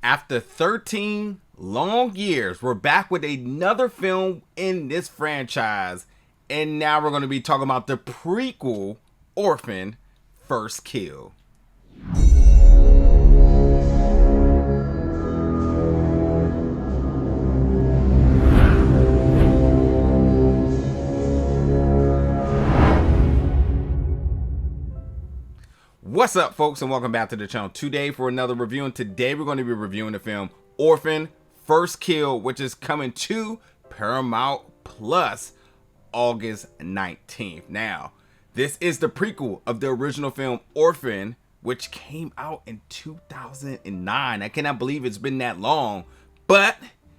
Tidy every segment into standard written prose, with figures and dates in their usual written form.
After 13 long years, we're back with another film in this franchise. And now we're going to be talking about the prequel, Orphan, First Kill. What's up, folks, and welcome back to the channel today for another review. And today we're going to be reviewing the film Orphan First Kill, which is coming to Paramount Plus August 19th. Now, this is the prequel of the original film Orphan, which came out in 2009. I cannot believe it's been that long. But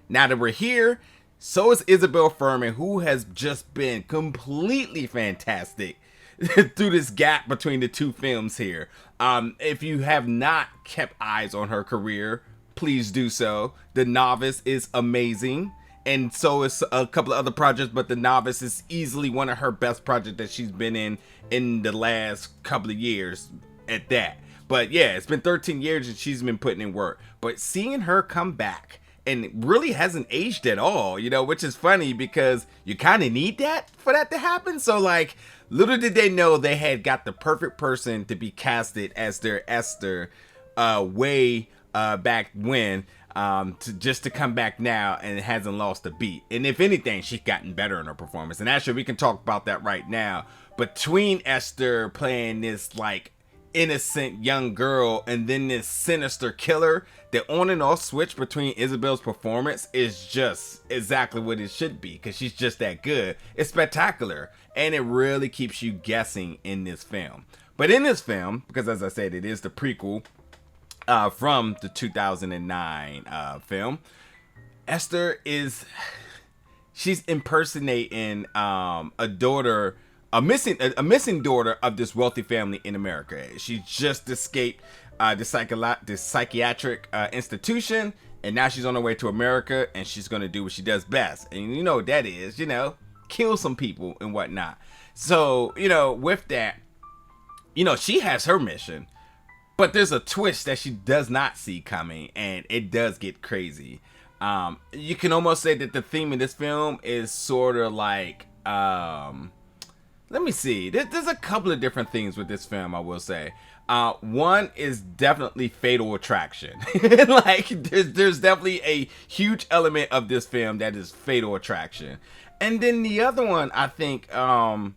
now that we're here, so is Isabelle Fuhrman, who has just been completely fantastic through this gap between the two films here. If you have not kept eyes on her career, please do so. The Novice is amazing, and so is a couple of other projects, but The Novice is easily one of her best projects that she's been in the last couple of years at that. But yeah, it's been 13 years and she's been putting in work. But seeing her come back, and it really hasn't aged at all, you know, which is funny because you kind of need that for that to happen. So like, little did they know they had got the perfect person to be casted as their Esther way back when, to come back now, and it hasn't lost a beat. And if anything, she's gotten better in her performance. And actually, we can talk about that right now. Between Esther playing this like innocent young girl and then this sinister killer, the on and off switch between Isabelle's performance is just exactly what it should be, because she's just that good. It's spectacular, and it really keeps you guessing in this film. But in this film, because as I said, it is the prequel from the 2009 film, Esther she's impersonating a missing daughter of this wealthy family in America. She just escaped the psychiatric institution, and now she's on her way to America, and she's gonna do what she does best, and you know what that is, you know, kill some people and whatnot. So, you know, with that, you know, she has her mission, but there's a twist that she does not see coming, and it does get crazy. You can almost say that the theme of this film is sort of like, let me see. There's a couple of different things with this film, I will say. One is definitely fatal attraction. Like, there's definitely a huge element of this film that is fatal attraction. And then the other one, I think, I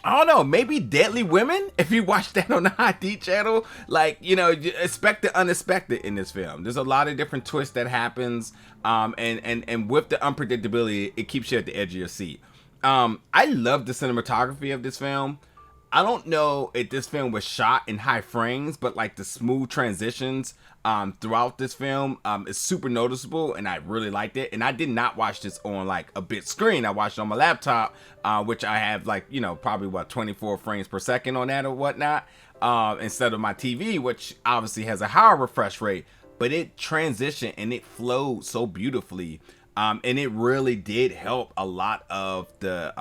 don't know, maybe Deadly Women, if you watch that on the ID channel. Like, you know, you expect the unexpected in this film. There's a lot of different twists that happens, and with the unpredictability, it keeps you at the edge of your seat. I love the cinematography of this film. I don't know if this film was shot in high frames, but like the smooth transitions throughout this film is super noticeable, and I really liked it. And I did not watch this on like a big screen. I watched it on my laptop, which I have like, you know, probably what, 24 frames per second on that or whatnot, instead of my TV, which obviously has a higher refresh rate. But it transitioned and it flowed so beautifully. And it really did help a lot of the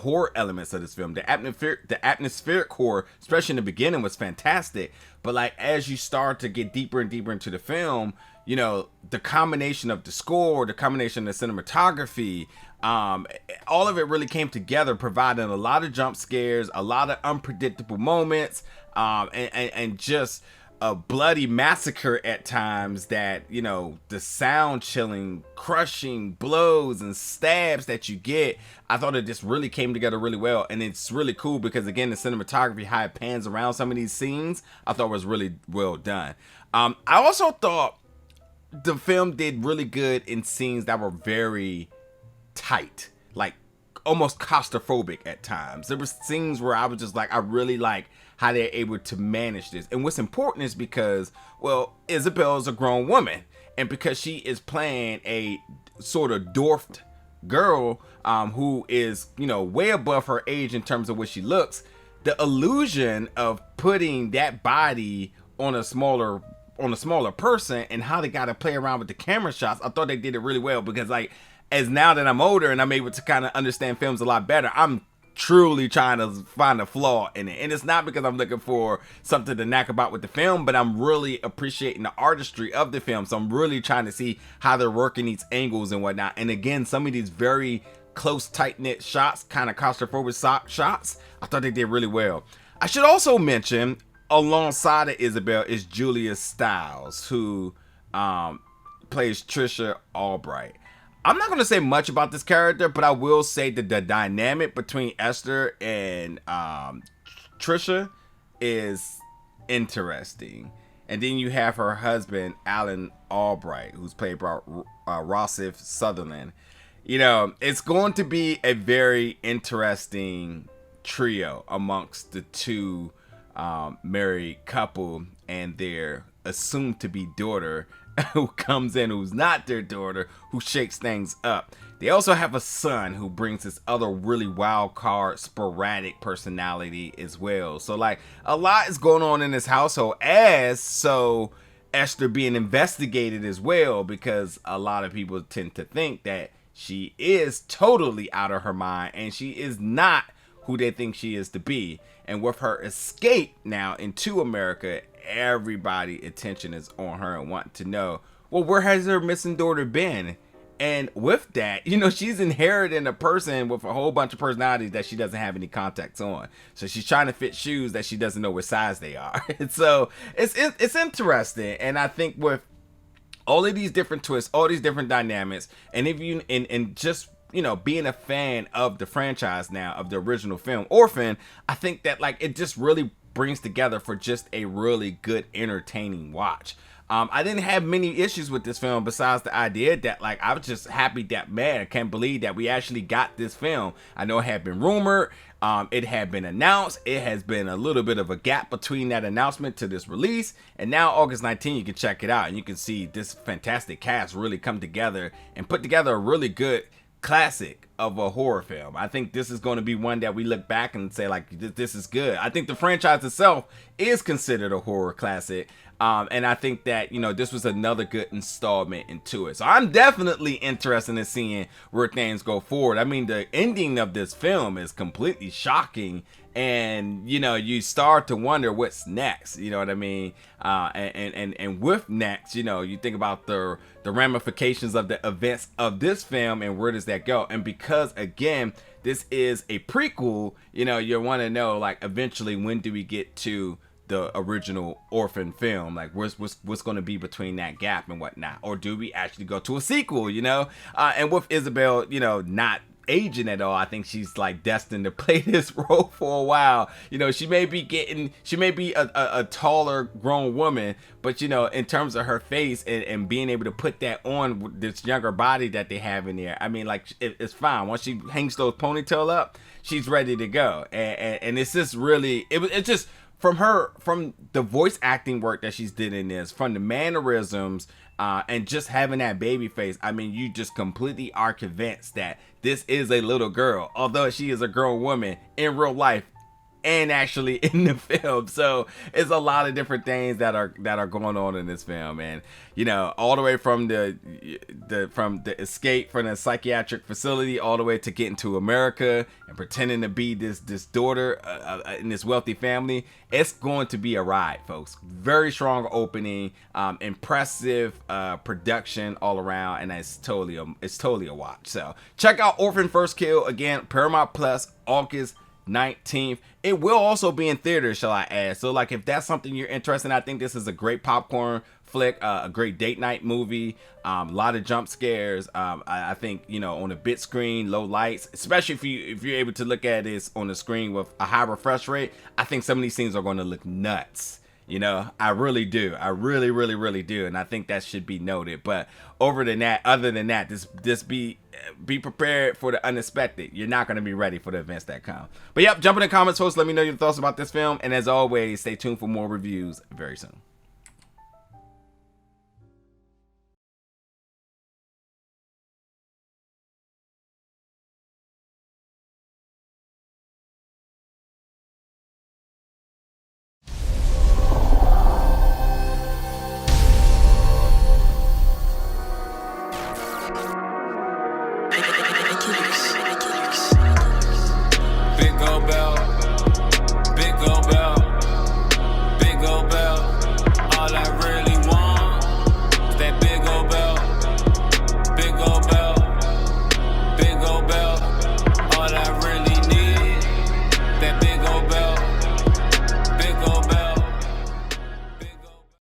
horror elements of this film. The atmospheric horror, especially in the beginning, was fantastic. But like, as you start to get deeper and deeper into the film, you know, the combination of the score, the combination of the cinematography, all of it really came together, providing a lot of jump scares, a lot of unpredictable moments, and just a bloody massacre at times that, you know, the sound chilling, crushing blows and stabs that you get. I thought it just really came together really well. And it's really cool because, again, the cinematography, how it pans around some of these scenes, I thought was really well done. I also thought the film did really good in scenes that were very tight, like almost claustrophobic at times. There were scenes where I was just like, I really like how they're able to manage this. And what's important is because, well, Isabelle is a grown woman, and because she is playing a sort of dwarfed girl who is, you know, way above her age in terms of what she looks, the illusion of putting that body on a smaller person and how they got to play around with the camera shots, I thought they did it really well. Because like, as now that I'm older and I'm able to kind of understand films a lot better, I'm truly trying to find a flaw in it. And it's not because I'm looking for something to knack about with the film, but I'm really appreciating the artistry of the film. So I'm really trying to see how they're working these angles and whatnot. And again, some of these very close, tight-knit shots, kind of claustrophobic shots, I thought they did really well. I should also mention, alongside of Isabelle is Julia Stiles, who plays Trisha Albright. I'm not going to say much about this character, but I will say that the dynamic between Esther and Trisha is interesting. And then you have her husband, Alan Albright, who's played by Rossif Sutherland. You know, it's going to be a very interesting trio amongst the two married couple and their assumed to be daughter, who comes in, who's not their daughter, who shakes things up. They also have a son who brings this other really wild card, sporadic personality as well. So like a lot is going on in this household, so Esther being investigated as well, because a lot of people tend to think that she is totally out of her mind and she is not who they think she is to be. And with her escape now into America, everybody attention is on her and want to know, well, where has her missing daughter been? And with that, you know, she's inheriting a person with a whole bunch of personalities that she doesn't have any contacts on. So she's trying to fit shoes that she doesn't know what size they are. So it's interesting. And I think with all of these different twists, all these different dynamics, and if you and just, you know, being a fan of the franchise now, of the original film Orphan, I think that like it just really brings together for just a really good, entertaining watch. I didn't have many issues with this film besides the idea that like I was just happy that, man, I can't believe that we actually got this film. I know it had been rumored, it had been announced, it has been a little bit of a gap between that announcement to this release, and now August 19th you can check it out and you can see this fantastic cast really come together and put together a really good classic of a horror film. I think this is going to be one that we look back and say like this is good. I think the franchise itself is considered a horror classic, and I think that, you know, this was another good installment into it. So I'm definitely interested in seeing where things go forward. I mean, the ending of this film is completely shocking, and you know, you start to wonder what's next, you know what I mean? And with next, you know, you think about the ramifications of the events of this film and where does that go. And because again this is a prequel, you know, you want to know like eventually when do we get to the original Orphan film, like what's going to be between that gap and whatnot, or do we actually go to a sequel, you know? And with Isabelle, you know, not aging at all, I think she's like destined to play this role for a while. You know, she may be a taller grown woman, but you know, in terms of her face and being able to put that on this younger body that they have in there, I mean, like it's fine. Once she hangs those ponytail up, she's ready to go. And it's just really, it's just from the voice acting work that she's did in this, from the mannerisms, and just having that baby face. I mean, you just completely are convinced that this is a little girl, although she is a grown woman in real life and actually in the film. So it's a lot of different things that are going on in this film, and you know, all the way from the escape from the psychiatric facility all the way to getting to America and pretending to be this daughter in this wealthy family. It's going to be a ride, folks. Very strong opening, impressive production all around, and it's totally a watch. So check out Orphan First Kill, again, Paramount Plus, August 19th. It will also be in theaters, shall I add. So like if that's something you're interested in, I think this is a great popcorn flick, a great date night movie, a lot of jump scares. I think, you know, on a big screen, low lights, especially if you're able to look at this on the screen with a high refresh rate, I think some of these scenes are going to look nuts. You know, I really do. I really do. And I think that should be noted. But other than that, just be prepared for the unexpected. You're not going to be ready for the events that come. But yep, jump in the comments, folks. Let me know your thoughts about this film. And as always, stay tuned for more reviews very soon.